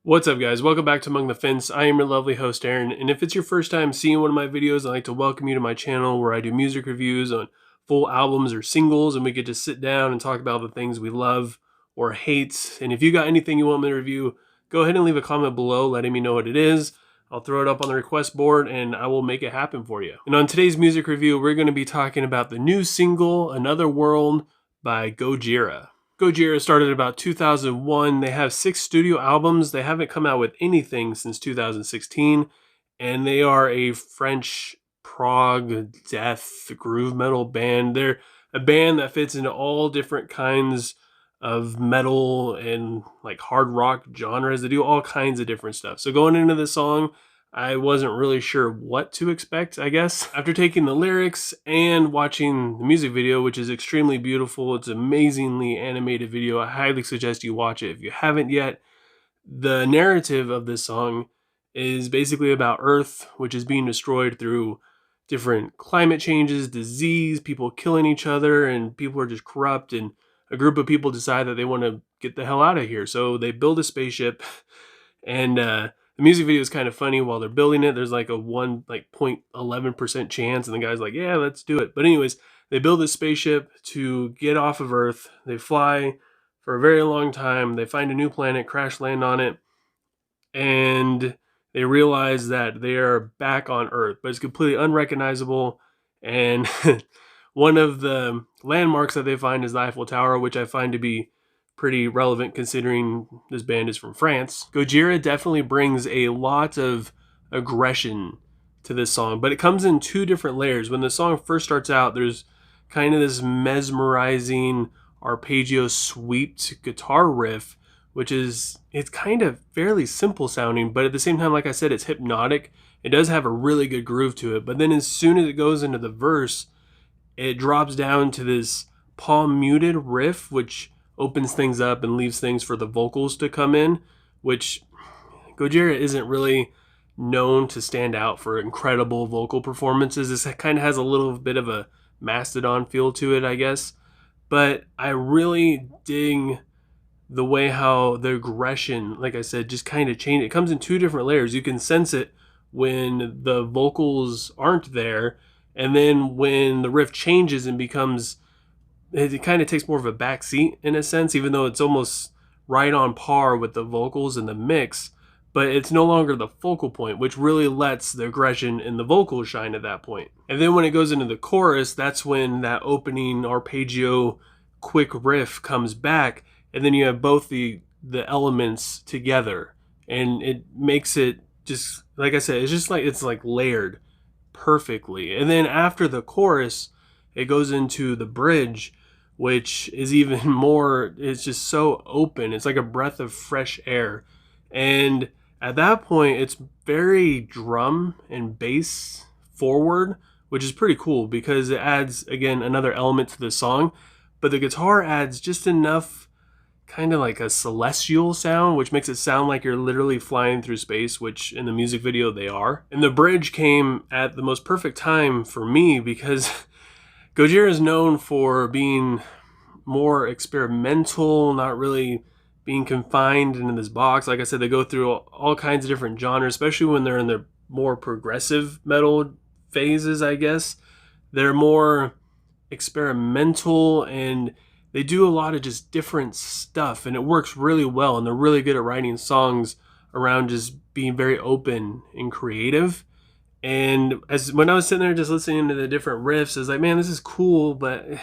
What's up, guys? Welcome back to Among the Fence. I am your lovely host, Aaron, and if it's your first time seeing one of my videos, I'd like to welcome you to my channel where I do music reviews on full albums or singles, and we get to sit down and talk about the things we love or hate. And if you got anything you want me to review, go ahead and leave a comment below letting me know what it is. I'll throw it up on the request board and I will make it happen for you. And on today's music review, we're going to be talking about the new single, Another World by Gojira. Gojira started about 2001. They have 6 studio albums. They haven't come out with anything since 2016. And they are a French prog, death, groove metal band. They're a band that fits into all different kinds of metal and like hard rock genres. They do all kinds of different stuff. So going into the song, I wasn't really sure what to expect, I guess. After taking the lyrics and watching the music video, which is extremely beautiful, it's an amazingly animated video. I highly suggest you watch it if you haven't yet. The narrative of this song is basically about Earth, which is being destroyed through different climate changes, disease, people killing each other, and people are just corrupt, and a group of people decide that they want to get the hell out of here. So they build a spaceship, and the music video is kind of funny. While they're building it, there's like a 0.11% chance, and the guy's like, yeah, let's do it. But anyways, they build this spaceship to get off of Earth. They fly for a very long time. They find a new planet, crash land on it, and they realize that they are back on Earth, but it's completely unrecognizable. And one of the landmarks that they find is the Eiffel Tower, which I find to be pretty relevant considering this band is from France. Gojira definitely brings a lot of aggression to this song, but it comes in 2 different layers. When the song first starts out, there's kind of this mesmerizing arpeggio sweeped guitar riff, which is, it's kind of fairly simple sounding, but at the same time, like I said, it's hypnotic. It does have a really good groove to it, but then as soon as it goes into the verse, it drops down to this palm muted riff, which opens things up and leaves things for the vocals to come in, which Gojira isn't really known to stand out for incredible vocal performances. This kind of has a little bit of a Mastodon feel to it, I guess. But I really dig the way how the aggression, like I said, just kind of change. It comes in 2 different layers. You can sense it when the vocals aren't there, and then when the riff changes and becomes, it kind of takes more of a back seat in a sense, even though it's almost right on par with the vocals and the mix, but it's no longer the focal point, which really lets the aggression in the vocals shine at that point. And then when it goes into the chorus, that's when that opening arpeggio quick riff comes back, and then you have both the elements together, and it makes it just, like I said, it's like layered perfectly. And then after the chorus, it goes into the bridge, which is even more, it's just so open. It's like a breath of fresh air. And at that point, it's very drum and bass forward, which is pretty cool because it adds, again, another element to the song. But the guitar adds just enough kind of like a celestial sound, which makes it sound like you're literally flying through space, which in the music video they are. And the bridge came at the most perfect time for me because Gojira is known for being more experimental, not really being confined into this box. Like I said, they go through all kinds of different genres, especially when they're in their more progressive metal phases, I guess. They're more experimental and they do a lot of just different stuff, and it works really well, and they're really good at writing songs around just being very open and creative. And when I was sitting there just listening to the different riffs, I was like, man, this is cool, but it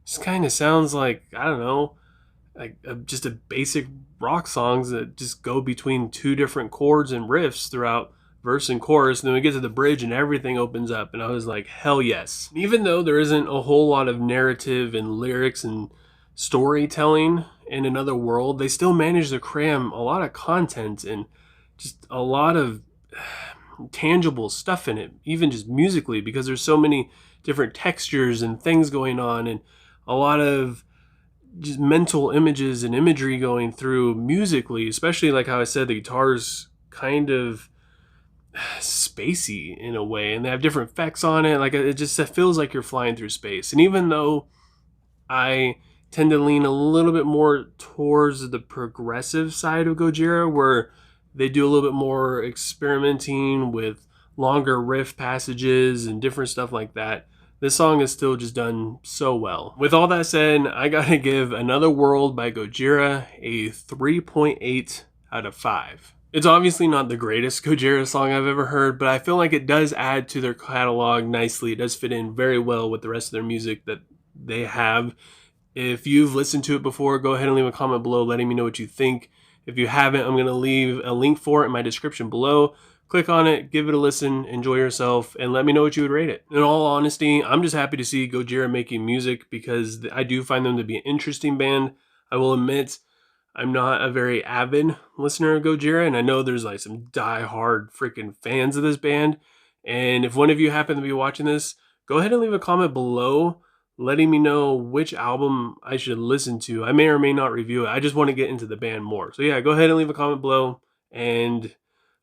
just kind of sounds like, I don't know, like just a basic rock songs that just go between 2 different chords and riffs throughout verse and chorus. And then we get to the bridge and everything opens up, and I was like, hell yes. Even though there isn't a whole lot of narrative and lyrics and storytelling in Another World, they still manage to cram a lot of content and just a lot of tangible stuff in it, even just musically, because there's so many different textures and things going on, and a lot of just mental images and imagery going through musically, especially like how I said, the guitar's kind of spacey in a way, and they have different effects on it. Like it feels like you're flying through space. And even though I tend to lean a little bit more towards the progressive side of Gojira, where they do a little bit more experimenting with longer riff passages and different stuff like that. This song is still just done so well. With all that said, I gotta give Another World by Gojira a 3.8 out of 5. It's obviously not the greatest Gojira song I've ever heard, but I feel like it does add to their catalog nicely. It does fit in very well with the rest of their music that they have. If you've listened to it before, go ahead and leave a comment below letting me know what you think. If you haven't, I'm going to leave a link for it in my description below. Click on it, give it a listen, enjoy yourself, and let me know what you would rate it. In all honesty, I'm just happy to see Gojira making music because I do find them to be an interesting band. I will admit, I'm not a very avid listener of Gojira, and I know there's like some die-hard freaking fans of this band. And if one of you happen to be watching this, go ahead and leave a comment below letting me know which album I should listen to. I may or may not review it. I just want to get into the band more. So yeah, go ahead and leave a comment below, and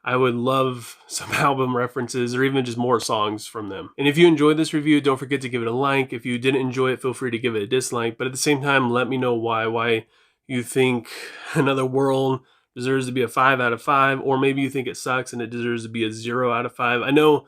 I would love some album references or even just more songs from them. And if you enjoyed this review, don't forget to give it a like. If you didn't enjoy it, feel free to give it a dislike. But at the same time, let me know why you think Another World deserves to be a 5 out of 5, or maybe you think it sucks and it deserves to be a 0 out of 5. I know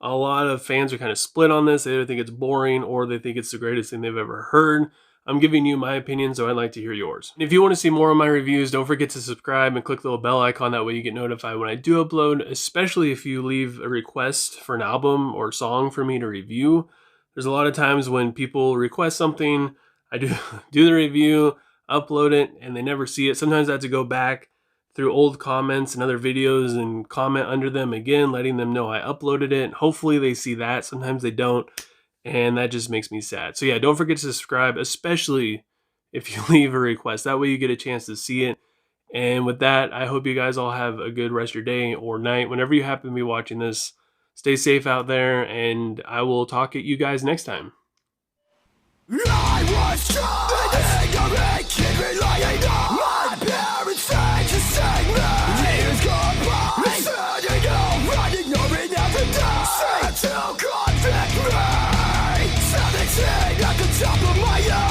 a lot of fans are kind of split on this. They either think it's boring or they think it's the greatest thing they've ever heard. I'm giving you my opinion, so I'd like to hear yours. And if you want to see more of my reviews, don't forget to subscribe and click the little bell icon. That way you get notified when I do upload, especially if you leave a request for an album or song for me to review. There's a lot of times when people request something, I do the review, upload it, and they never see it. Sometimes I have to go back through old comments and other videos and comment under them again, letting them know I uploaded it. Hopefully they see that. Sometimes they don't, and that just makes me sad. So yeah, don't forget to subscribe, especially if you leave a request. That way you get a chance to see it. And with that, I hope you guys all have a good rest of your day or night. Whenever you happen to be watching this, stay safe out there, and I will talk at you guys next time. I was trying to keep relying on my parents said to save me. Years gone by, turning over, ignoring every day. Seem to convict me. 17 at the top of my head.